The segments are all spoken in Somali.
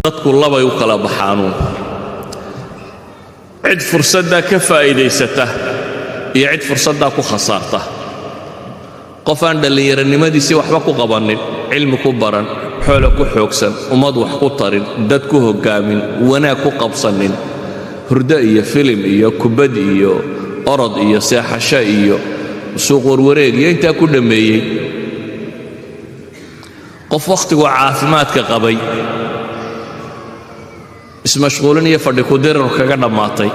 dadku labay u kala baxaanuun cid fursaddaa ka faa'iidaysata iyo cid fursaddaa ku khasaarta qof aan dhallinyaranimadiisii waxba ku qabannin cilmi ku baran xoolo ku xoogsan ummad wax ku tarin dad ku hoggaamin wanaag ku qabsanin hurdo iyo filim iyo kubad iyo orod iyo seexasho iyo suuq warwareeg iyo intaa ku dhammeeyey qof wakhtiguu caafimaadka qabay ismashquulin iyo fadhi ku dirar kaga dhammaatay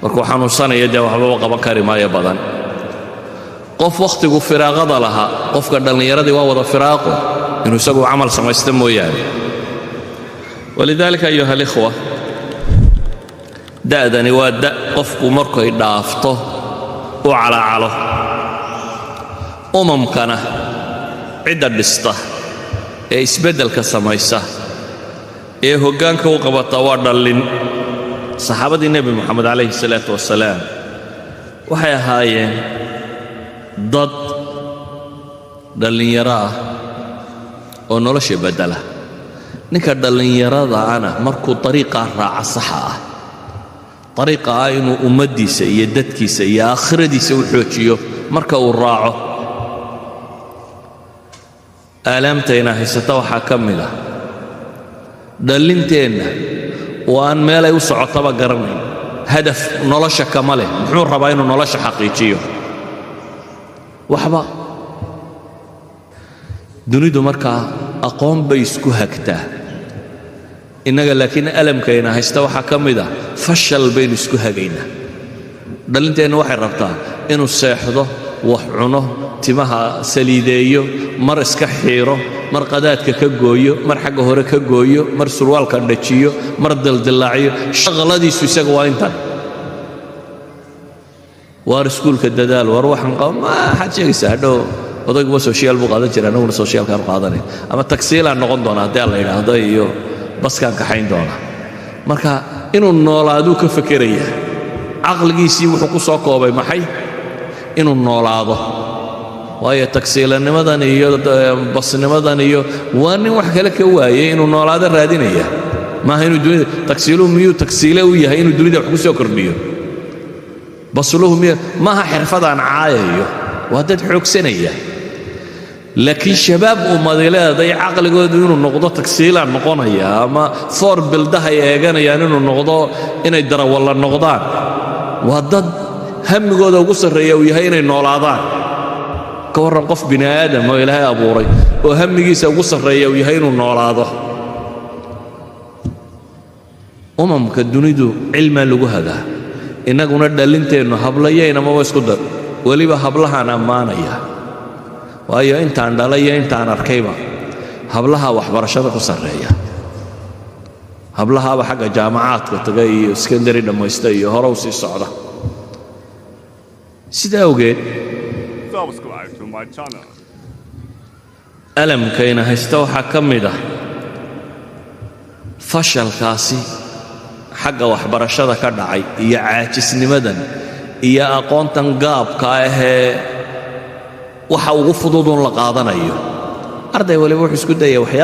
markuu xanuunsanaya dee waxbaba qaban kari maayo badan qof wakhtigu firaaqada lahaa qofka dhallinyaradii waa wada firaaqo inuu isagu camal samaysta mooyaane walidaalika ayuha alikhwa da'dani waa da' qofku markay dhaafto u calaacalo umamkana cidda dhista ee isbeddelka samaysa ee hoggaanka u qabata waa dhallin saxaabadii nebi moxamed calayhi salaatu wasalaam waxay ahaayeen dad dhallinyaro ah oo nolosha beddela ninka dhallinyarada ana markuu dariiqaa raaca saxa ah dariiqa ah inuu ummaddiisa iyo dadkiisa iyo aakhiradiisa u xoojiyo marka uu raaco aalaamtayna haysata waxaa ka mid ah dhallinteenna oo aan meelay u socotaba garanayn hadaf nolosha kama leh muxuu rabaa inuu nolosha xaqiijiyo waxba dunidu markaa aqoon bay isku hagtaa innaga laakiin alamkayna haysta waxaa ka mid ah fashal baynu isku hagaynaa dhallinteenna waxay rabtaa inuu seexdo wax cuno timaha saliideeyo mar iska xiiro mar qadaadka ka gooyo mar xagga hore ka gooyo mar surwaalka dhajiyo mar dildillaaciyo shaqaladiisu isaga waa intan waar iskuulka dadaal war waxaan qaba maxaad sheegaysaa hadhow odayguba soshiyaal buu qaadan jira annaguna soshiyaalkaan qaadanay ama tagsiilaan noqon doona haddii aan la yidhaahdo iyo baskaan kaxayn doona marka inuu noolaaduu ka fekerayaa caqligiisii wuxuu ku soo koobay maxay inuu noolaado waayo tagsiilanimadan iyo basnimadan iyo waa nin wax kale ka waayey inuu noolaado raadinaya maaha inuu dunida tagsiiluhu miyuu tagsiile u yahay inuu dunida wax ku soo kordhiyo basluhu maaha xirfadaan caayayo waa dad xoogsanaya laakiin shabaab ummaday leedahay caqligoodu inuu noqdo tagsiilaan noqonaya ama foor bildahay eeganayaan inuu noqdo inay darawalla noqdaan waa dad hamigooda ugu sarreeya uu yahay inay noolaadaan ka warran qof bini aadam oo ilaahay abuuray oo hamigiisa ugu sarreeya uu yahay inuu noolaado umamka dunidu cilmaa lagu hagaa innaguna dhallinteennu hablayaynamaba isku dar weliba hablahaan ammaanaya waayo intaan dhalay iyo intaan arkayba hablaha waxbarashada ku sarreeya hablahaaba xagga jaamacaadka taga iyo sekondari dhammaysta iyo hore u sii socda sidaa awgeed alamkayna haysta waxaa ka mid ah fashalkaasi xagga waxbarashada ka dhacay iyo caajisnimadan iyo aqoontan gaabka ahee waxa ugu fududuun la qaadanayo arday waliba wuxuu isku dayay